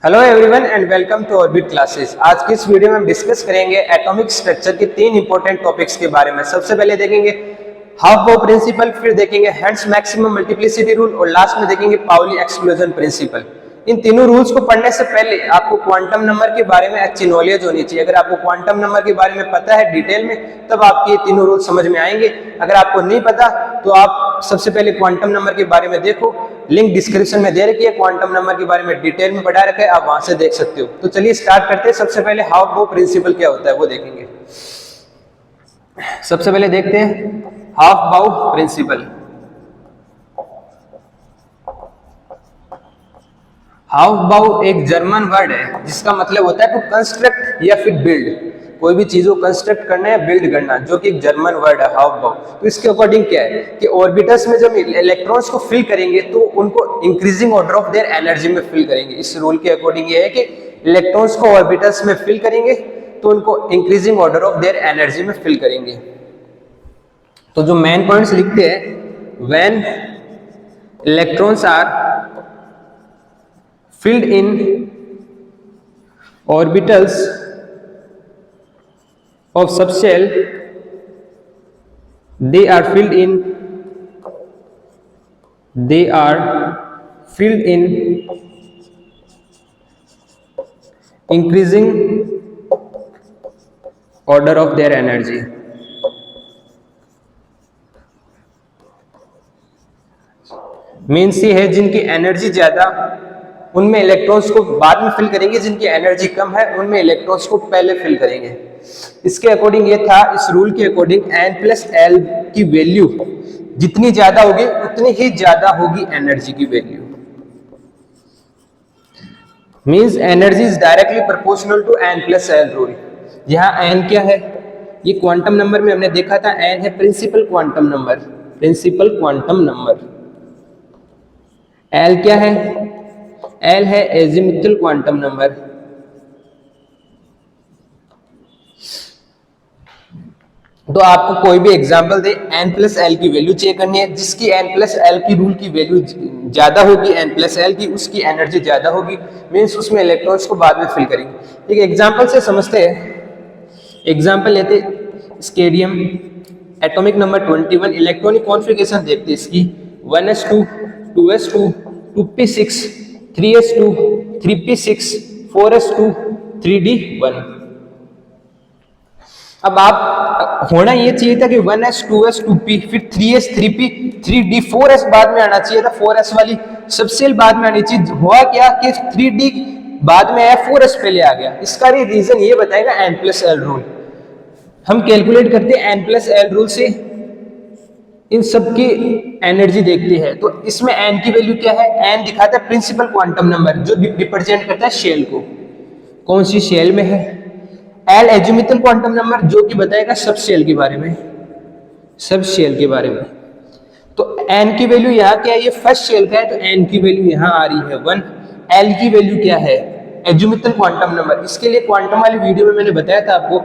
Hello everyone and welcome to orbit classes. आज की इस वीडियो में हम डिस्कस करेंगे एटॉमिक स्ट्रक्चर के तीन इंपॉर्टेंट टॉपिक्स के बारे में। सबसे पहले देखेंगे हाफ बाउ प्रिंसिपल, फिर देखेंगे हेंस मैक्सिमम मल्टीप्लिसिटी रूल और लास्ट में देखेंगे पाउली एक्सक्लूजन प्रिंसिपल। इन तीनों रूल्स को पढ़ने से पहले आपको क्वांटम नंबर के बारे में अच्छी नॉलेज होनी चाहिए। अगर आपको क्वांटम नंबर के बारे में पता है डिटेल में, तब आपके ये तीनों रूल समझ में आएंगे। अगर आपको नहीं पता तो आप सबसे पहले क्वांटम नंबर के बारे में देखो, लिंक डिस्क्रिप्शन में दे रखी है, क्वांटम नंबर के बारे में डिटेल में पढ़ा रखा है, आप वहां से देख सकते हो। तो चलिए स्टार्ट करते हैं। सबसे पहले हाफ बाउ प्रिंसिपल क्या होता है वो देखेंगे। सबसे पहले देखते हैं हाफ बाउ प्रिंसिपल। हाफ बाउ एक जर्मन वर्ड है जिसका मतलब होता है टू कंस्ट्रक्ट या फिर बिल्ड। कोई भी चीज को कंस्ट्रक्ट करना है, बिल्ड करना, जो कि एक जर्मन वर्ड है हाफ बाउ। तो इसके अकॉर्डिंग क्या है कि ऑर्बिटल्स में जब इलेक्ट्रॉन्स को फिल करेंगे तो उनको increasing order of their energy में फिल करेंगे। इस रूल के अकॉर्डिंग ये है कि इलेक्ट्रॉन्स को ऑर्बिटल्स में फिल करेंगे तो उनको increasing order of their energy में फिल करेंगे। तो जो मेन पॉइंट्स लिखते हैं, when electrons are filled in orbitals of subshell, they are filled in increasing order of their energy। Means ये है जिनकी एनर्जी ज्यादा उनमें इलेक्ट्रॉन्स को बाद में फिल करेंगे, जिनकी एनर्जी कम है उनमें इलेक्ट्रॉन्स को पहले फिल करेंगे। इसके अकॉर्डिंग ये था, इस रूल के अकॉर्डिंग n+l की वैल्यू जितनी ज्यादा होगी उतनी ही ज्यादा होगी एनर्जी की value. Means energy is directly proportional to n+l rule. यहाँ n क्या है, ये क्वांटम नंबर में हमने देखा था, n है principal quantum number, principal quantum number. l क्या है, L है एजिमुथल क्वांटम नंबर। तो आपको कोई भी एग्जांपल दे, n+l की वैल्यू चेक करनी है, जिसकी n+l की रूल की वैल्यू ज्यादा होगी n+l की, उसकी एनर्जी ज्यादा होगी, मींस उसमें इलेक्ट्रॉन्स को बाद में फिल करेंगे। एक एग्जांपल से समझते हैं। एग्जांपल लेते स्केडियम, एटॉमिक नंबर 21, इलेक्ट्रॉनिक कॉन्फ़िगरेशन देखते इसकी 1s2 2s2 2p6 3s2 3p6 4s2 3d1। अब आप होना ये चाहिए था कि 1s 2s 2p फिर 3s 3p 3d 4s बाद में आना चाहिए था, 4s वाली सबसेल बाद में आनी चाहिए। हुआ क्या कि 3d बाद में आया, 4s पहले आ गया। इसका रीजन ये बताएगा n+l रूल। हम कैलकुलेट करते हैं n+l रूल से इन सब की एनर्जी देखते हैं। तो इसमें n की वैल्यू क्या है, n दिखाता है प्रिंसिपल क्वांटम नंबर जो रिप्रेजेंट करता है शेल को, कौन सी शेल में है। l एजिमुथल क्वांटम नंबर जो कि बताएगा सब शेल के बारे में, सब शेल के बारे में। तो n की वैल्यू यहाँ क्या है, ये फर्स्ट शेल का है तो n की वैल्यू यहाँ आ रही है 1। l की वैल्यू क्या है, एजिमुथल क्वांटम नंबर। इसके लिए क्वांटम वाली वीडियो में मैंने बताया था आपको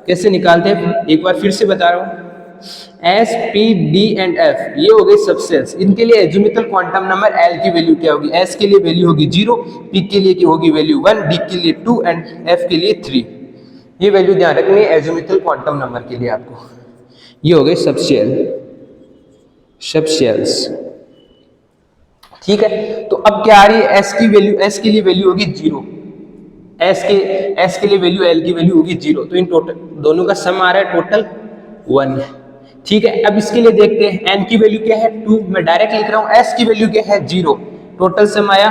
कैसे निकालते हैं, एक बार फिर से बता रहा हूँ। S, P, D and F ये हो गए सबसेल्स। इनके लिए एजिमुथल क्वांटम नंबर L की वैल्यू क्या होगी, S के लिए वैल्यू होगी 0, P के लिए की होगी वैल्यू 1, D के लिए 2 एंड F के लिए 3। ये वैल्यू ध्यान रखनी है एजिमुथल क्वांटम नंबर के लिए आपको। ये हो गए सबशेल, सबशेल्स, ठीक है। तो अब क्या आ रही है, S की वैल्यू, S के लिए वैल्यू होगी 0, S के लिए वैल्यू, L की वैल्यू होगी 0। तो इन टोटल दोनों का सम आ रहा है टोटल 1, ठीक है। अब इसके लिए देखते हैं n की वैल्यू क्या है 2, मैं डायरेक्ट लिख रहा हूं। s की वैल्यू क्या है 0, टोटल सम आया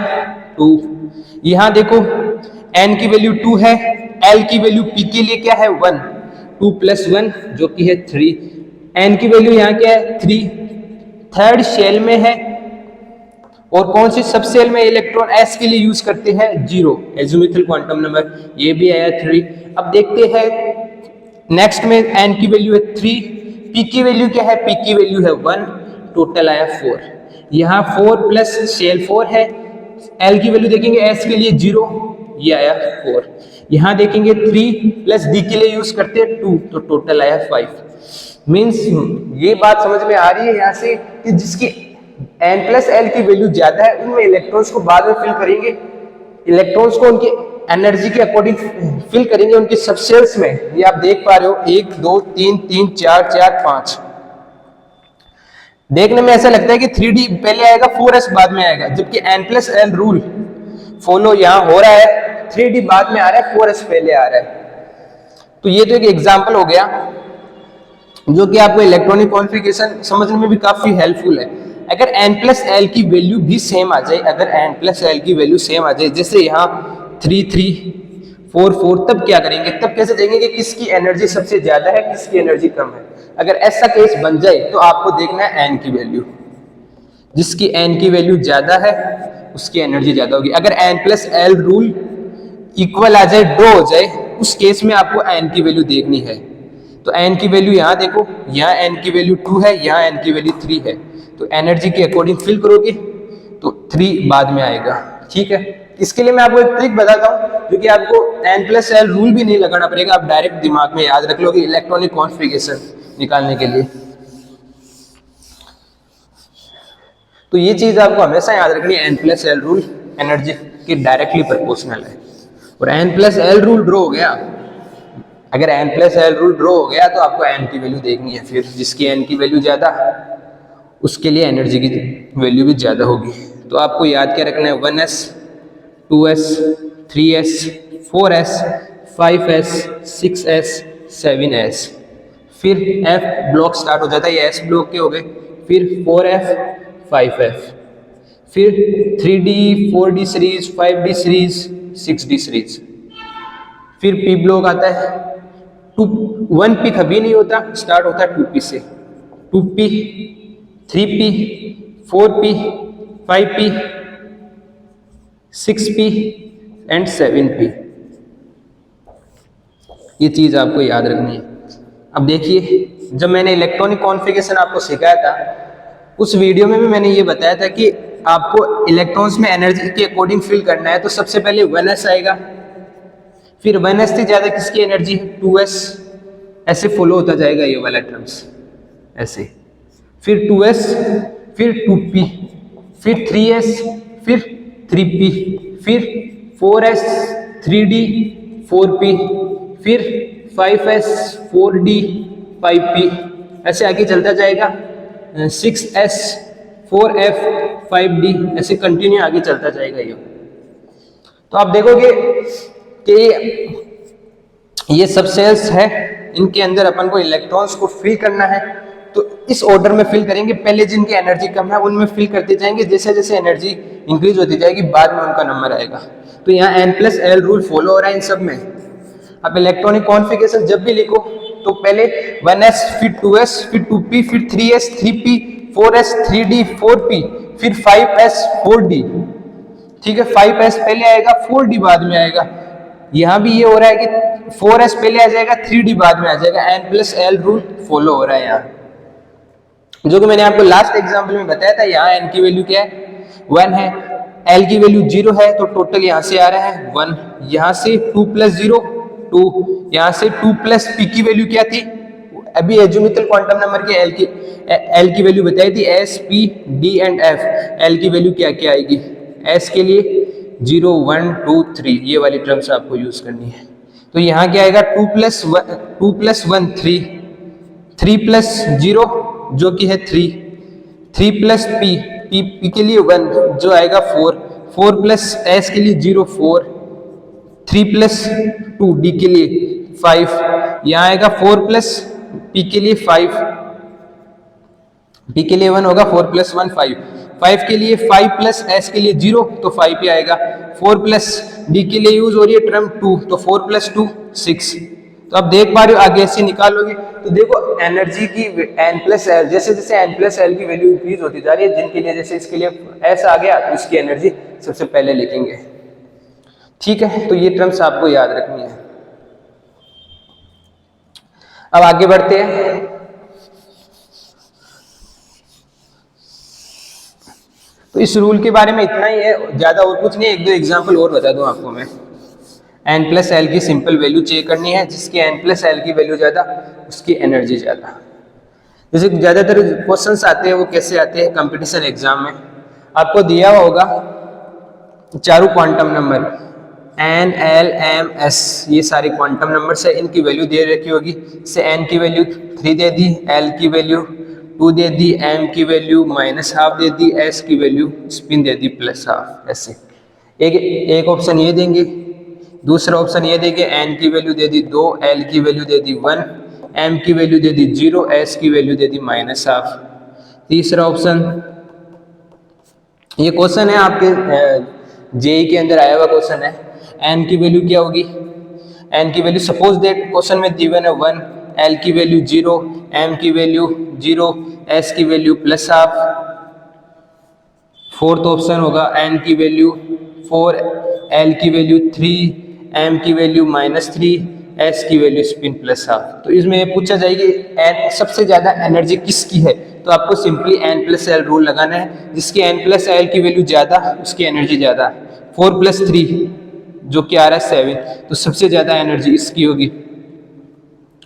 2। यहां देखो n की वैल्यू 2 है, l की वैल्यू p के लिए क्या है 1, 2 + 1 जो कि है 3। n की वैल्यू यहां क्या है 3, थर्ड शेल में है। और कौन सी सब शेल में इलेक्ट्रॉन s के लिए यूज करते हैं 0, एजिमुथल क्वांटम नंबर, ये भी आया 3। अब देखते हैं नेक्स्ट में n की वैल्यू है 3, p की वैल्यू क्या है, p की वैल्यू है 1, टोटल आया 4। यहाँ 4 प्लस शेल 4 है। l की वैल्यू देखेंगे s के लिए 0, ये आया 4। यहाँ देखेंगे 3 प्लस d के लिए यूज करते हैं 2, तो टोटल आया 5। मीन्स ये बात समझ में आ रही है यहाँ से कि जिसकी n+l की वैल्यू ज्यादा है उनमें इलेक्ट्रॉन्स को बाद में फिल करेंगे इलेक्ट्रॉन्स को उनकी एनर्जी के अकॉर्डिंग फिल करेंगे उनकी सबसेल्स में। ये आप देख पा रहे हो 1 2 3 3 4 4 5। देखने में ऐसा लगता है कि 3D पहले आएगा 4s बाद में आएगा, जबकि n+l रूल फॉलो यहां हो रहा है, 3D बाद में आ रहा है, 4s पहले आ रहा है। तो ये तो एक एग्जांपल हो गया जो कि आपको इलेक्ट्रॉनिक कॉन्फ़िगरेशन समझने में भी काफी हेल्पफुल है। अगर n+l की वैल्यू भी सेम आ जाए, अगर n+l की वैल्यू सेम आ जाए, जैसे यहाँ 3 3 4 4, तब क्या करेंगे? तब कैसे देखेंगे कि किसकी एनर्जी सबसे ज्यादा है, किसकी एनर्जी कम है। अगर ऐसा केस बन जाए तो आपको देखना है n की वैल्यू, जिसकी n की वैल्यू ज्यादा है उसकी एनर्जी ज्यादा होगी। अगर n+l रूल इक्वल आ जाए, ड्रॉ हो जाए, उस केस में आपको n की वैल्यू देखनी है। तो n की वैल्यू यहाँ देखो, यहाँ n की वैल्यू 2 है, यहाँ n की वैल्यू 3 है, तो एनर्जी के अकॉर्डिंग फिल करोगे तो 3 बाद में आएगा। ठीक है, इसके लिए मैं आपको एक ट्रिक बताता हूँ जो कि आपको n+l रूल भी नहीं लगाना पड़ेगा, आप डायरेक्ट दिमाग में याद रख लोगे इलेक्ट्रॉनिक कॉन्फ़िगरेशन निकालने के लिए। तो ये चीज आपको हमेशा याद रखनी है, n+l रूल एनर्जी के डायरेक्टली प्रोपोर्शनल है। और n+l रूल ड्रॉ हो गया, अगर n+l रूल ड्रॉ हो गया तो आपको n की वैल्यू देखनी है, फिर जिसकी n की वैल्यू ज्यादा उसके लिए एनर्जी की वैल्यू भी ज्यादा होगी। तो आपको याद क्या रखना है, 1s 2s 3s 4s 5s 6s 7s, फिर f ब्लॉक स्टार्ट हो जाता है, ये s ब्लॉक के हो गए, फिर 4f 5f, फिर 3d 4d series 5d series 6d series, फिर p ब्लॉक आता है। 1p कभी नहीं होता, स्टार्ट होता है 2p से, 2p 3p 4p 5p 6p and 7p। ये चीज आपको याद रखनी है। अब देखिए, जब मैंने इलेक्ट्रॉनिक कॉन्फ़िगरेशन आपको सिखाया था, उस वीडियो में भी मैंने ये बताया था कि आपको इलेक्ट्रॉन्स में एनर्जी के अकॉर्डिंग फिल करना है। तो सबसे पहले 1s आएगा, फिर 1s से ज्यादा किसकी एनर्जी है, 2s, ऐसे फॉलो होता जाएगा ये वाला टर्म्स ऐसे, फिर 2s, फिर 2p, फिर 3s, फिर 3p, फिर 4s 3d 4p, फिर 5s 4d 5p, ऐसे आगे चलता जाएगा। 6s 4f 5d, ऐसे कंटिन्यू आगे चलता जाएगा ये। तो आप देखोगे कि ये सब सेल्स है, इनके अंदर अपन को इलेक्ट्रॉन्स को फिल करना है। तो इस ऑर्डर में फिल करेंगे, पहले जिनकी एनर्जी कम है उनमें फिल करते जाएंगे, जैसे जैसे एनर्जी इंक्रीज होती जाएगी बाद में उनका नंबर आएगा। तो यहाँ n+l रूल फॉलो हो रहा है इन सब में। अब इलेक्ट्रॉनिक कॉन्फ़िगरेशन जब भी लिखो तो पहले 1s, फिर 2s, फिर 2p, फिर 3s 3p, 4s 3d 4p, फिर 5s 4d। ठीक है, 5s पहले आएगा, 4d बाद में आएगा। यहाँ भी ये हो रहा है कि 4s पहले आ जाएगा, 3d बाद में आ जाएगा। n+l रूल फॉलो हो रहा है यहाँ, जो कि मैंने आपको लास्ट एग्जाम्पल में बताया था। यहाँ n की वैल्यू क्या है, 1 है, l की वैल्यू 0 है, तो टोटल यहाँ से आ रहा है 1, यहाँ से 2 + 0 2, यहाँ से 2 + p की वैल्यू क्या थी, अभी एजुमिथल क्वांटम नंबर के l की वैल्यू बताई थी, s p d and f। l की वैल्यू क्या क्या आएगी, s के लिए 0 1 2 3, ये वाली टर्म्स आपको यूज करनी है। तो यहाँ क्या आएगा, 2 + 1 3, 3 + 0 जो कि है 3, 3 + p के लिए 1 जो आएगा 4, 4 + s के लिए 0 4, 3 + 2 d के लिए 5, यहाँ आएगा 4 + p के लिए 5, p के लिए 1 होगा, 4 + 1 5, 5 के लिए 5 + s के लिए 0 तो 5 ही आएगा, 4 + d के लिए यूज हो रही है टर्म 2, तो 4 + 2 6। तो आप देख पा रहे हो, आगे से निकालोगे तो देखो एनर्जी की n+l, जैसे जैसे n+l की वैल्यू इंक्रीज होती जा रही है, जिनके लिए जैसे इसके लिए s आ गया तो इसकी एनर्जी सबसे पहले लिखेंगे। ठीक है, तो ये टर्म्स आपको याद रखनी है। अब आगे बढ़ते हैं। तो इस रूल के बारे में इतना ही है, ज्यादा और कुछ नहीं। 1 2 एग्जांपल और बता दूं आपको मैं। n+l की सिंपल वैल्यू चेक करनी है, जिसकी n+l की वैल्यू ज्यादा उसकी एनर्जी ज्यादा। जैसे ज्यादातर क्वेश्चंस आते हैं वो कैसे आते हैं कंपटीशन एग्जाम में, आपको दिया होगा चारों quantum number n l m s, ये सारे क्वांटम नंबर्स है, इनकी वैल्यू दे रखी होगी। से एन की वैल्यू 3 दे दी, एल की वैल्यू 2 दे दी, एम की वैल्यू -½ दे दी, एस की वैल्यू स्पिन दे दी +½ ऐसे। एक ऑप्शन ये देंगे, दूसरा ऑप्शन ये देंगे एन की वैल्यू दे दी 2, एल की वैल्यू दे दी 1, एम की वैल्यू दे दी 0, एस की वैल्यू दे दी -½ तीसरा ऑप्शन, ये क्वेश्चन है आपके जेई के अंदर आया हुआ क्वेश्चन है। एन की वैल्यू क्या होगी, एन की वैल्यू सपोज दैट क्वेश्चन में गिवन है 1, एल की वैल्यू 0, एम की वैल्यू 0, एस की वैल्यू +½ फोर्थ ऑप्शन होगा एन की वैल्यू 4, एल की वैल्यू 3, एम की वैल्यू -3, एस की वैल्यू स्पिन +½ तो इसमें ये पूछा जाएगी एन सबसे ज्यादा एनर्जी किसकी है, तो आपको सिंपली n+l रूल लगाना है। जिसकी n+l की वैल्यू ज्यादा उसकी एनर्जी ज्यादा। 4 + 3 जो कि आ रहा है 7, तो सबसे ज्यादा एनर्जी इसकी होगी।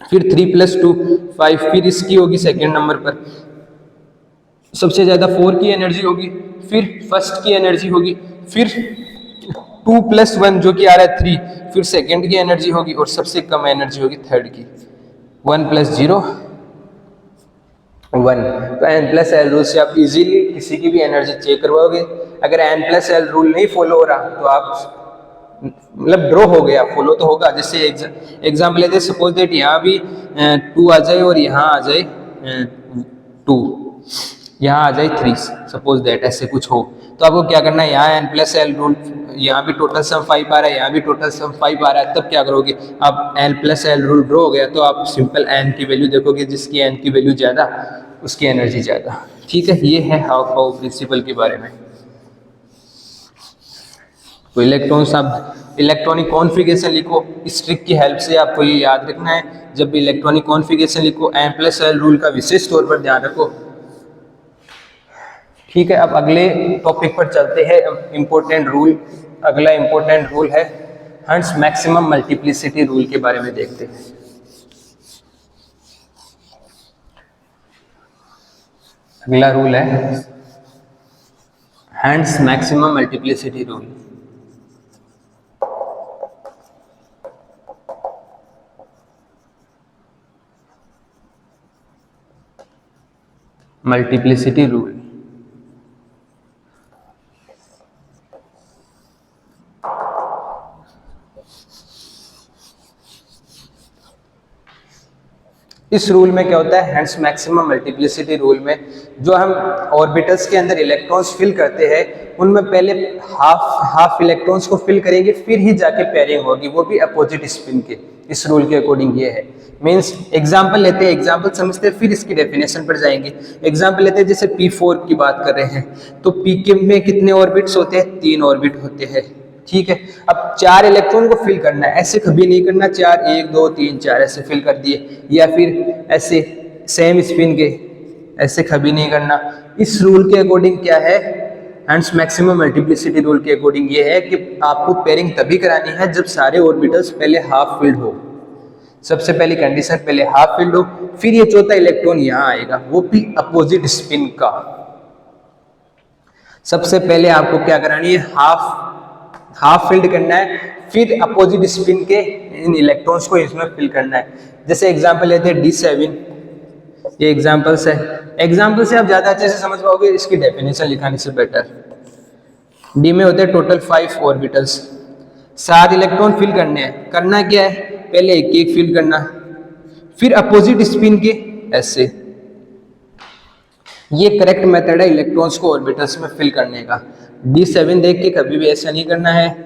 फिर 3 + 2 5, फिर इसकी होगी सेकेंड नंबर पर, सबसे ज्यादा 4 की एनर्जी होगी, फिर फर्स्ट की एनर्जी होगी, फिर 2 + 1 जो कि आ रहा है 3, फिर सेकेंड की एनर्जी होगी, और सबसे कम एनर्जी होगी थर्ड की। 1 + 0 1। तो n+l रूल से आप इजीली किसी की भी एनर्जी चेक करवाओगे। अगर n+l रूल नहीं फॉलो हो रहा तो आप मतलब ड्रॉ हो गया, फॉलो तो होगा। जैसे एग्जाम्पल लेते, सपोज दैट यहाँ भी 2 आ जाए और यहाँ आ जाए 2, यहाँ आ जाए 3, सपोज दैट ऐसे कुछ हो, तो आपको क्या करना है, यहाँ n+l रूल, यहाँ भी टोटल सम 5 आ रहा है, यहाँ भी टोटल सम 5 आ रहा है, तब क्या करोगे आप, n+l रूल ड्रॉ हो गया तो आप सिंपल n की वैल्यू देखोगे, जिसकी n की वैल्यू ज़्यादा उसकी एनर्जी ज़्यादा। ठीक है, ये है हाफ पावर प्रिंसिपल के बारे में। तो इलेक्ट्रॉन्स, आप इलेक्ट्रॉनिक कॉन्फ़िगरेशन लिखो, इस ट्रिक की हेल्प से आपको ये याद रखना है। जब भी इलेक्ट्रॉनिक कॉन्फ़िगरेशन लिखो n+l रूल का विशेष तौर पर ध्यान रखो। ठीक है, अब अगले टॉपिक पर चलते हैं। इम्पोर्टेंट रूल, अगला इम्पोर्टेंट रूल है हर्ट्ज मैक्सिमम मल्टीप्लिसिटी रूल के बारे में देखते हैं। अगला रूल है hertz maximum multiplicity rule. Multiplicity rule, इस रूल में क्या होता है, हर्ट्ज मैक्सिमम मल्टीप्लिसिटी रूल में जो हम ऑर्बिटल्स के अंदर इलेक्ट्रॉन्स फिल करते हैं, उनमें पहले हाफ इलेक्ट्रॉन्स को फिल करेंगे, फिर ही जाके पेयरिंग होगी, वो भी अपोजिट स्पिन के। इस रूल के अकॉर्डिंग ये है। मींस एग्जांपल लेते हैं, एग्जांपल समझते हैं, फिर इसकी डेफिनेशन पर जाएंगे। एग्जांपल लेते हैं, जैसे P4 की बात कर रहे हैं, तो P के में कितने ऑर्बिट्स होते हैं, 3 ऑर्बिट होते हैं। ठीक है, अब 4 इलेक्ट्रॉन को फिल करना है, ऐसे कभी नहीं करना 4 1 2 3 4 ऐसे फिल कर दिए, या फिर ऐसे सेम स्पिन के, ऐसे कभी नहीं करना। इस रूल के अकॉर्डिंग क्या है, हर्ट्ज मैक्सिमम मल्टीप्लिसिटी रूल के अकॉर्डिंग ये है कि आपको पेयरिंग तभी करानी है जब सारे ऑर्बिटल्स पहले हाफ फिल्ड हो। सबसे पहली कंडीशन पहले हाफ फिल्ड हो, फिर ये चौथा इलेक्ट्रॉन यहाँ आएगा, वो भी अपोजिट स्पिन का। सबसे पहले आपको क्या करानी है, हाफ फिल्ड करना है, फिर अपोजिट स्पिन के इन इलेक्ट्रॉन्स को इसमें फिल करना है। जैसे एग्जांपल लेते हैं D7, ये एग्जांपल्स है। एग्जांपल से आप ज्यादा अच्छे से समझ पाओगे, इसकी डेफिनेशन लिखाने से बेटर। डी में होते हैं टोटल 5 ऑर्बिटल्स, 7 इलेक्ट्रॉन फिल करने हैं। करना क्या है, पहले एक एक फिल करना, फिर अपोजिट स्पिन के ऐसे। ये करेक्ट मेथड है इलेक्ट्रॉन्स को ऑर्बिटल्स में फिल करने का। D7 देख के कभी भी ऐसा नहीं करना है,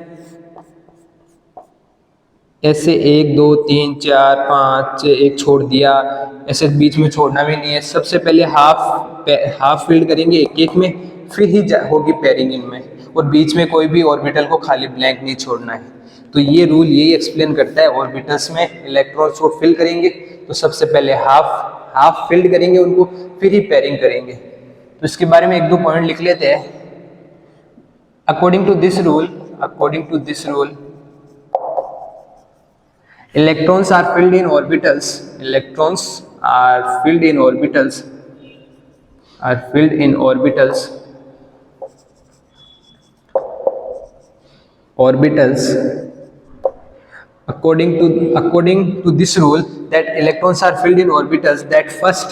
ऐसे 1 2 3 4 5 6 एक छोड़ दिया, ऐसे बीच में छोड़ना भी नहीं है। सबसे पहले हाफ फिल्ड करेंगे एक एक में, फिर ही होगी पेयरिंग इनमें, और बीच में कोई भी ऑर्बिटल को खाली ब्लैंक नहीं छोड़ना है। तो ये रूल यही एक्सप्लेन करता है, ऑर्बिटल्स में इलेक्ट्रॉन्स को फिल करेंगे तो सबसे पहले हाफ फिल्ड करेंगे उनको, फिर ही पेयरिंग करेंगे। तो इसके बारे में 1-2 पॉइंट लिख लेते हैं। According to this rule electrons are filled in orbitals, orbitals according to this rule that electrons are filled in orbitals that first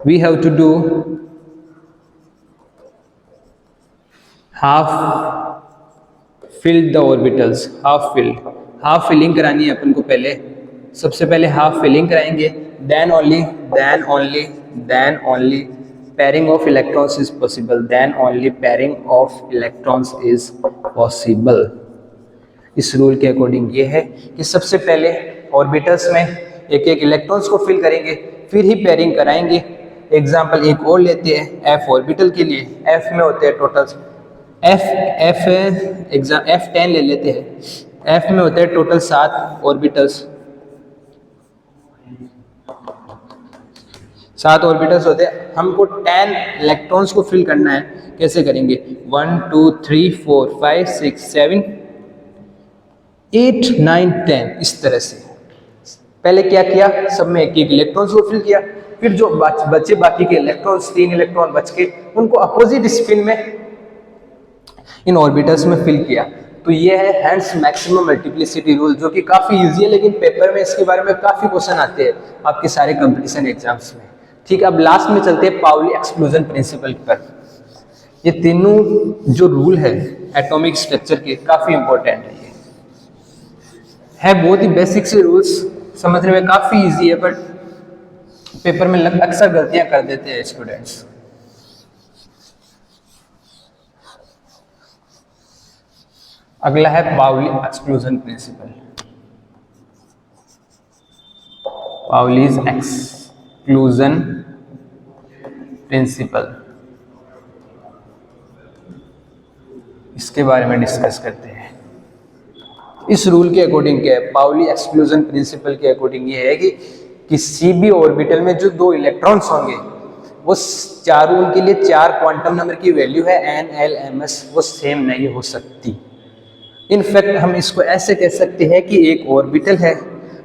we have to do half filled the orbitals, half filling करानी है अपन को पहले, सबसे पहले half filling कराएंगे, then only pairing of electrons is possible, then only pairing of electrons is possible। इस rule के according ये है कि सबसे पहले ऑर्बिटल्स में एक एक इलेक्ट्रॉन्स को फिल करेंगे, फिर ही पेयरिंग कराएंगे। एग्जांपल एक और लेते हैं, एफ ऑर्बिटल के लिए, एफ में होते हैं टोटल F10 ले लेते हैं, एफ में होते हैं टोटल 7 ऑर्बिटल्स, 7 ऑर्बिटल्स होते हैं। हमको 10 इलेक्ट्रॉन्स को फिल करना है, कैसे करेंगे? 1 2 3 4 5 6 7 8 9 10 इस तरह से। पहले क्या किया, सब में एक एक इलेक्ट्रॉन्स को फिल किया, फिर जो बचे बाकी के इलेक्ट्रॉन्स, 3 इलेक्ट्रॉन बच के, उनको अपोजिट स्पिन में इन ऑर्बिटल्स में फिल किया। तो ये है हेंस मैक्सिमम मल्टीप्लिसिटी रूल, जो कि काफी इजी है, लेकिन पेपर में इसके बारे में काफी क्वेश्चन आते हैं आपके सारे कंपटीशन एग्जाम्स में। ठीक है, अब लास्ट में चलते हैं पाउली एक्सक्लूजन प्रिंसिपल पर। ये तीनों जो रूल है एटॉमिक स्ट्रक्चर के, काफी इंपॉर्टेंट है। ये है बहुत ही बेसिक से रूल्स, समझने में काफी इजी है, बट पेपर में अक्सर गलतियां कर देते हैं स्टूडेंट्स। अगला है Pauli exclusion principle. Pauli's exclusion principle, इसके बारे में डिस्कस करते हैं। इस रूल के अकॉर्डिंग क्या है, पाउली एक्सक्लूजन प्रिंसिपल के अकॉर्डिंग ये है कि किसी भी ऑर्बिटल में जो 2 इलेक्ट्रॉन्स होंगे, वो चारों, उनके लिए 4 क्वांटम नंबर की वैल्यू है n l m s, वो सेम नहीं हो सकती। इनफैक्ट हम इसको ऐसे कह सकते हैं कि एक ऑर्बिटल है,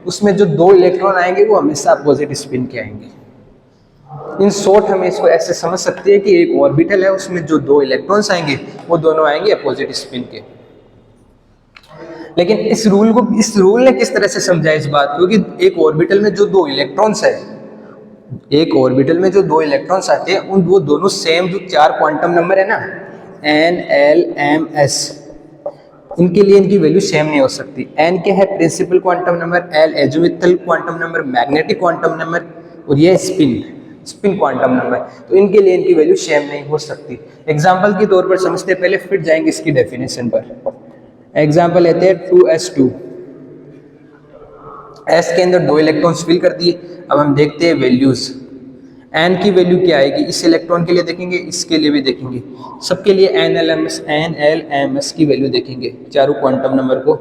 उसमें जो 2 इलेक्ट्रॉन आएंगे वो हमेशा अपोजिट स्पिन के आएंगे। इन शॉर्ट हम इसको ऐसे समझ सकते हैं कि एक ऑर्बिटल है, उसमें जो 2 इलेक्ट्रॉन्स आएंगे वो दोनों आएंगे अपोजिट स्पिन के। लेकिन इस रूल ने किस तरह से समझा इस बात को कि एक ऑर्बिटल में जो 2 इलेक्ट्रॉन्स है, एक ऑर्बिटल में जो 2 इलेक्ट्रॉन्स आते हैं, उन वो दोनों सेम जो 4 क्वांटम नंबर है ना, n l m s, इनके लिए इनकी वैल्यू सेम नहीं हो सकती। n क्या है? Principal quantum number, l azimuthal quantum number, magnetic quantum number, और ये स्पिन क्वांटम नंबर। तो इनके लिए इनकी वैल्यू सेम नहीं हो सकती। एग्जांपल के तौर पर समझते हैं, पहले फिर जाएंगे इसकी डेफिनेशन पर। एग्जांपल लेते हैं 2s2, s के अंदर 2 इलेक्ट्रॉन्स फिल कर दिए। अब हम देखते हैं वैल्यूज, n की वैल्यू क्या आएगी, इस इलेक्ट्रॉन के लिए देखेंगे, इसके लिए भी देखेंगे, सबके लिए n l m s की वैल्यू देखेंगे, चारों क्वांटम नंबर को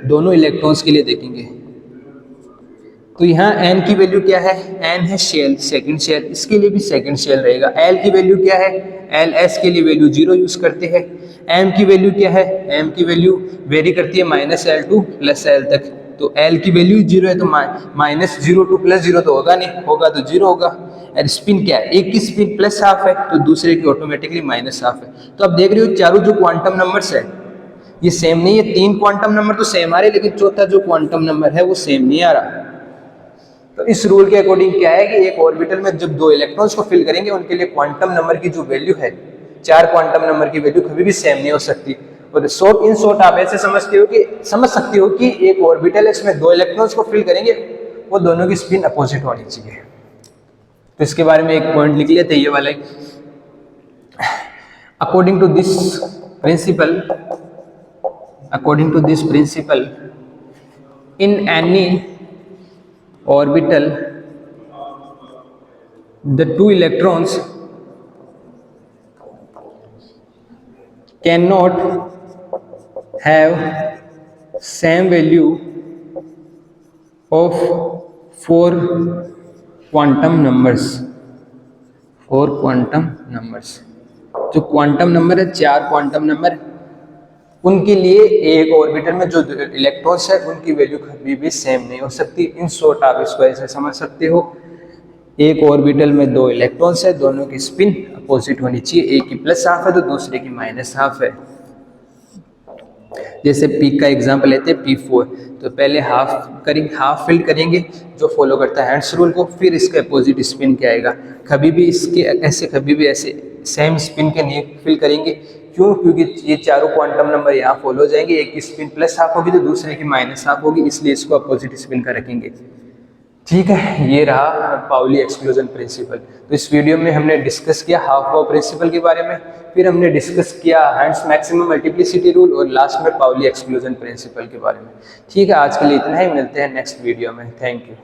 दोनों इलेक्ट्रॉन्स के लिए देखेंगे। तो यहाँ n की वैल्यू क्या है, n है शेल, सेकंड शेल, इसके लिए भी सेकंड शेल रहेगा। l की वैल्यू क्या है, l s के लिए वैल्यू 0 यूज करते हैं। m की वैल्यू क्या है, m की वैल्यू वेरी करती है -l टू +l तक। तो l की वैल्यू 0 है, तो -0 टू +0 तो होगा नहीं, होगा तो 0 होगा। और स्पिन क्या है, एक की स्पिन +½ है, तो दूसरे की ऑटोमेटिकली -½ है। तो अब देख रहे हो चारों जो क्वांटम नंबर्स है ये सेम नहीं है। 3 क्वांटम नंबर तो सेम आ रहे, लेकिन चौथा जो क्वांटम नंबर है वो सेम नहीं आ रहा। तो इस रूल के अकॉर्डिंग क्या है कि एक ऑर्बिटल में जब 2 इलेक्ट्रॉन्स को फिल करेंगे, उनके लिए क्वांटम नंबर की जो वैल्यू है, 4 क्वांटम नंबर की वैल्यू कभी भी सेम नहीं हो सकती। और इन शॉर्ट आप ऐसे समझ सकते हो कि एक ऑर्बिटल है, इसमें 2 इलेक्ट्रॉन्स को फिल करेंगे, वो दोनों की स्पिन अपोजिट होनी चाहिए। तो इसके बारे में एक पॉइंट लिख लेते हैं, ये वाला। According to this principle in any orbital the 2 electrons cannot have same value of 4 quantum numbers। 4 quantum numbers, जो क्वांटम नंबर है 4 क्वांटम नंबर, उनके लिए एक ऑर्बिटल में जो इलेक्ट्रॉन्स है उनकी वैल्यू कभी भी सेम नहीं हो सकती। इन शॉर्ट आप इसको ऐसे समझ सकते हो एक ऑर्बिटल में दो इलेक्ट्रॉन्स है, दोनों की स्पिन अपोजिट होनी चाहिए, एक की प्लस हाफ है तो दूसरे की माइनस हाफ है। जैसे पी का एग्जांपल लेते हैं P4, तो पहले हाफ फिल करेंगे जो फॉलो करता है हैंड्स रूल को, फिर इसका अपोजिट स्पिन क्या आएगा, कभी भी ऐसे सेम स्पिन के नहीं फिल करेंगे। क्यों? क्योंकि ये चारों क्वांटम नंबर यहाँ फॉलो हो जाएंगे, एक की स्पिन प्लस हाफ होगी तो दूसरे की माइनस हाफ होगी, इसलिए इसको अपोजिट स्पिन का रखेंगे। ठीक है, ये रहा पाउली एक्सक्लूजन प्रिंसिपल। तो इस वीडियो में हमने डिस्कस किया हाफ वाव प्रिंसिपल के बारे में, फिर हमने डिस्कस किया हैंड्स मैक्सिमम मल्टीप्लिसिटी रूल और लास्ट में पाउली एक्सक्लूजन प्रिंसिपल के बारे में। ठीक है, आज के लिए इतना ही, मिलते हैं नेक्स्ट वीडियो में। Thank you.